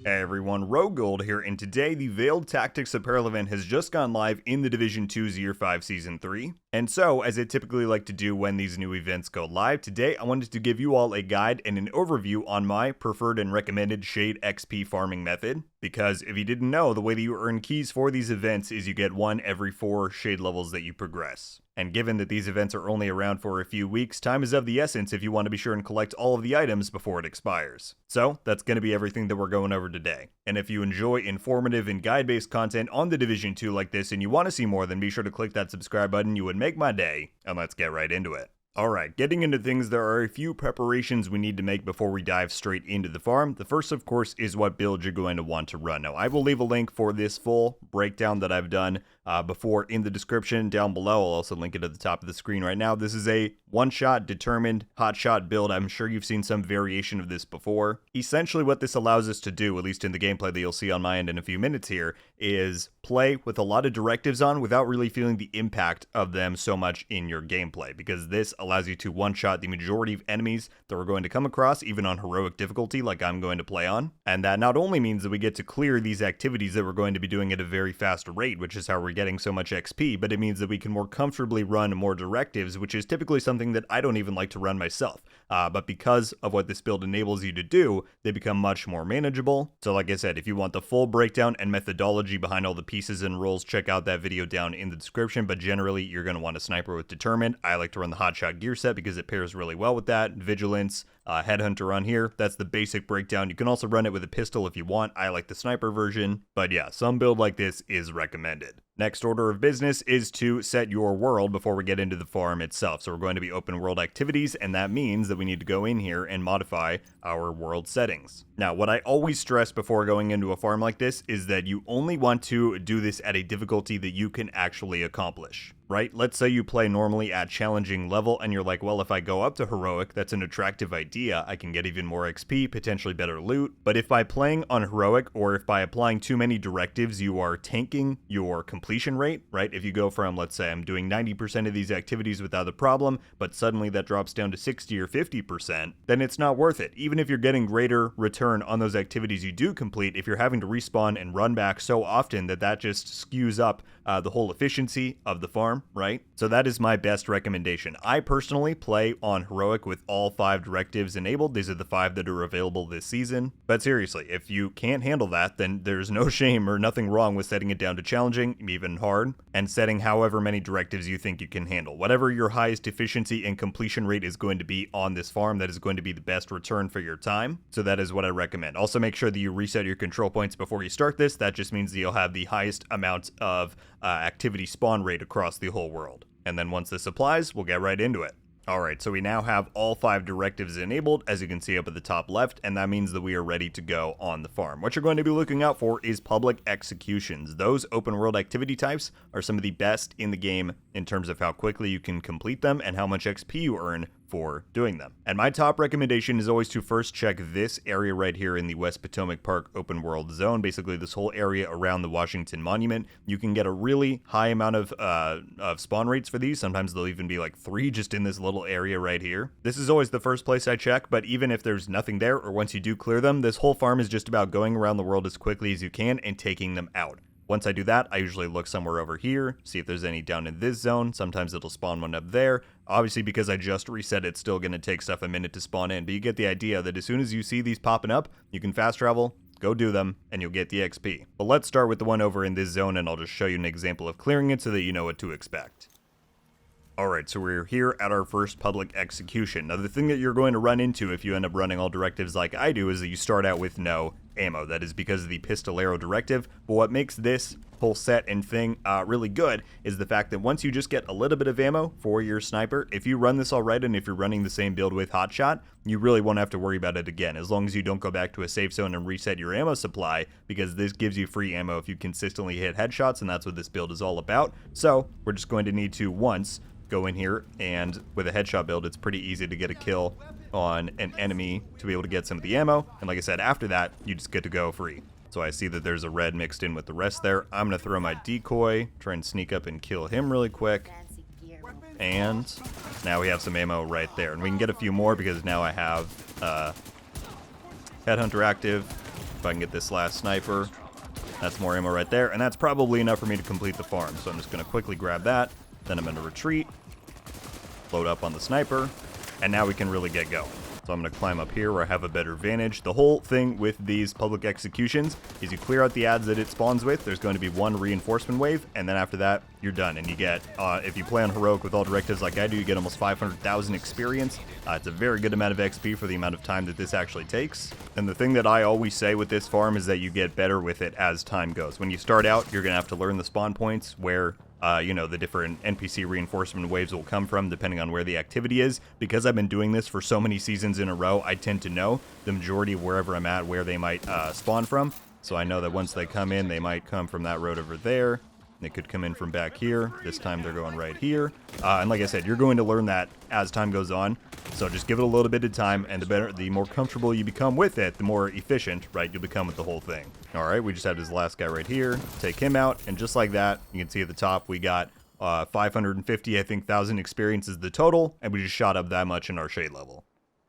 Hey everyone, RogueGold here, and today the Veiled Tactics Apparel Event has just gone live in the Division 2's Year 5 Season 3. And so, as I typically like to do when these new events go live, today I wanted to give you all a guide and an overview on my preferred and recommended Shade XP farming method. Because if you didn't know, the way that you earn keys for these events is you get one every 4 Shade levels that you progress. And given that these events are only around for a few weeks, time is of the essence if you want to be sure and collect all of the items before it expires. So, that's going to be everything that we're going over today. And if you enjoy informative and guide-based content on the Division 2 like this and you want to see more, then be sure to click that subscribe button. You would make my day, and let's get right into it. Alright, getting into things, there are a few preparations we need to make before we dive straight into the farm. The first, of course, is what build you're going to want to run. Now, I will leave a link for this full breakdown that I've done before in the description down below. I'll also link it at the top of the screen right now. This is a one-shot, determined, hot-shot build. I'm sure you've seen some variation of this before. Essentially, what this allows us to do, at least in the gameplay that you'll see on my end in a few minutes here, is play with a lot of directives on without really feeling the impact of them so much in your gameplay, because this allows you to one-shot the majority of enemies that we're going to come across, even on heroic difficulty like I'm going to play on. And that not only means that we get to clear these activities that we're going to be doing at a very fast rate, which is how we're getting so much XP, but it means that we can more comfortably run more directives, which is typically something that I don't even like to run myself. But because of what this build enables you to do, they become much more manageable. So like I said, if you want the full breakdown and methodology behind all the pieces and roles, check out that video down in the description. But generally, you're going to want a sniper with determined. I like to run the hotshot gear set because it pairs really well with that. Vigilance, headhunter on here. That's the basic breakdown. You can also run it with a pistol if you want. I like the sniper version. But yeah, some build like this is recommended. Next order of business is to set your world before we get into the farm itself. So we're going to be open world activities, and that means that we need to go in here and modify our world settings. Now, what I always stress before going into a farm like this is that you only want to do this at a difficulty that you can actually accomplish. Right? Let's say you play normally at challenging level and you're like, well, if I go up to heroic, that's an attractive idea. I can get even more XP, potentially better loot. But if by playing on heroic, or if by applying too many directives, you are tanking your completion rate, right? If you go from, let's say I'm doing 90% of these activities without a problem, but suddenly that drops down to 60 or 50%, then it's not worth it. Even if you're getting greater return on those activities you do complete, if you're having to respawn and run back so often that just skews up the whole efficiency of the farm. Right? So that is my best recommendation. I personally play on heroic with all 5 directives enabled. These are the 5 that are available this season. But seriously, if you can't handle that, then there's no shame or nothing wrong with setting it down to challenging, even hard, and setting however many directives you think you can handle. Whatever your highest efficiency and completion rate is going to be on this farm, that is going to be the best return for your time. So that is what I recommend. Also, make sure that you reset your control points before you start this. That just means that you'll have the highest amount of activity spawn rate across the whole world. And then once this applies, we'll get right into it. Alright, so we now have all 5 directives enabled, as you can see up at the top left, and that means that we are ready to go on the farm. What you're going to be looking out for is public executions. Those open world activity types are some of the best in the game in terms of how quickly you can complete them and how much XP you earn for doing them. And my top recommendation is always to first check this area right here in the West Potomac Park open world zone, basically this whole area around the Washington Monument. You can get a really high amount of spawn rates for these. Sometimes they'll even be like 3 just in this little area right here. This is always the first place I check, but even if there's nothing there, or once you do clear them, this whole farm is just about going around the world as quickly as you can and taking them out. Once I do that, I usually look somewhere over here, see if there's any down in this zone. Sometimes it'll spawn one up there. Obviously, because I just reset, it's still going to take stuff a minute to spawn in. But you get the idea that as soon as you see these popping up, you can fast travel, go do them, and you'll get the XP. But let's start with the one over in this zone, and I'll just show you an example of clearing it so that you know what to expect. Alright, so we're here at our first public execution. Now, the thing that you're going to run into if you end up running all directives like I do is that you start out with no ammo. That is because of the pistolero directive. But what makes this whole set and thing really good is the fact that once you just get a little bit of ammo for your sniper, if you run this all right and if you're running the same build with hotshot, you really won't have to worry about it again, as long as you don't go back to a safe zone and reset your ammo supply, because this gives you free ammo if you consistently hit headshots, and that's what this build is all about. So we're just going to need to once go in here, and with a headshot build, it's pretty easy to get a kill on an enemy to be able to get some of the ammo. And like I said, after that, you just get to go free. So I see that there's a red mixed in with the rest there. I'm going to throw my decoy, try and sneak up and kill him really quick. And now we have some ammo right there. And we can get a few more because now I have Headhunter active. If I can get this last sniper, that's more ammo right there, and that's probably enough for me to complete the farm. So I'm just going to quickly grab that, then I'm going to retreat, load up on the sniper, and now we can really get going. So I'm going to climb up here where I have a better vantage. The whole thing with these public executions is you clear out the ads that it spawns with. There's going to be one reinforcement wave, and then after that, you're done. And you get, if you play on Heroic with all directives like I do, you get almost 500,000 experience. It's a very good amount of XP for the amount of time that this actually takes. And the thing that I always say with this farm is that you get better with it as time goes. When you start out, you're going to have to learn the spawn points where you know, the different NPC reinforcement waves will come from depending on where the activity is. Because I've been doing this for so many seasons in a row, I tend to know the majority of wherever I'm at, where they might spawn from. So I know that once they come in, they might come from that road over there. They could come in from back here. This time they're going right here. And like I said, you're going to learn that as time goes on. So just give it a little bit of time, and the more comfortable you become with it, the more efficient, right, you'll become with the whole thing. All right, we just have this last guy right here. Take him out, and just like that, you can see at the top we got 550, I think, thousand experience is the total, and we just shot up that much in our shade level.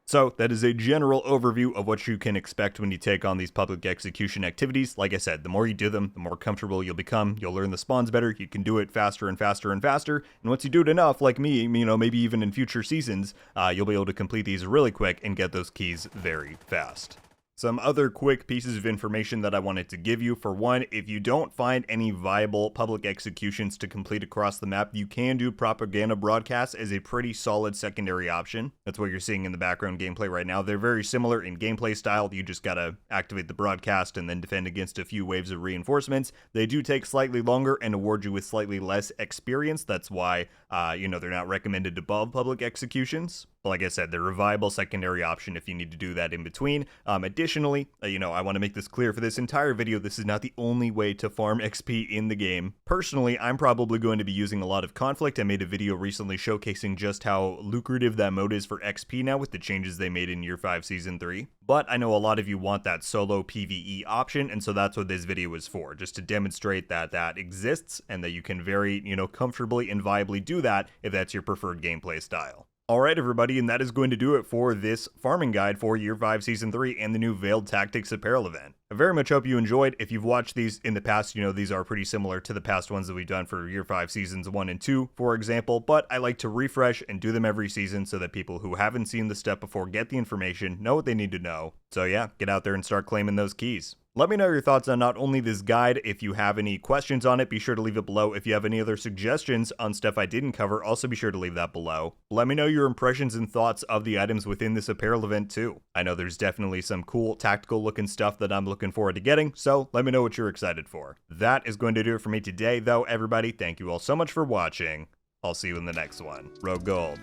So that is a general overview of what you can expect when you take on these public execution activities. Like I said, the more you do them, the more comfortable you'll become. You'll learn the spawns better. You can do it faster and faster and faster. And once you do it enough, like me, you know, maybe even in future seasons, you'll be able to complete these really quick and get those keys very fast. Some other quick pieces of information that I wanted to give you. For one, if you don't find any viable public executions to complete across the map, you can do propaganda broadcasts as a pretty solid secondary option. That's what you're seeing in the background gameplay right now. They're very similar in gameplay style. You just gotta activate the broadcast and then defend against a few waves of reinforcements. They do take slightly longer and award you with slightly less experience. That's why, you know, they're not recommended above public executions. But like I said, they're a viable secondary option if you need to do that in between. Additionally, you know, I want to make this clear for this entire video, this is not the only way to farm XP in the game. Personally, I'm probably going to be using a lot of conflict. I made a video recently showcasing just how lucrative that mode is for XP now with the changes they made in Year 5 Season 3. But I know a lot of you want that solo PVE option, and so that's what this video is for, just to demonstrate that that exists and that you can very, you know, comfortably and viably do that if that's your preferred gameplay style. Alright everybody, and that is going to do it for this farming guide for Year 5 Season 3 and the new Veiled Tactics Apparel Event. I very much hope you enjoyed. If you've watched these in the past, you know these are pretty similar to the past ones that we've done for Year 5 Seasons 1 and 2, for example, but I like to refresh and do them every season so that people who haven't seen the stuff before get the information, know what they need to know. So yeah, get out there and start claiming those keys. Let me know your thoughts on not only this guide. If you have any questions on it, be sure to leave it below. If you have any other suggestions on stuff I didn't cover, also be sure to leave that below. Let me know your impressions and thoughts of the items within this apparel event too. I know there's definitely some cool tactical looking stuff that I'm looking forward to getting, so let me know what you're excited for. That is going to do it for me today though, everybody. Thank you all so much for watching. I'll see you in the next one. RogueGold.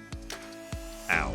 Ow.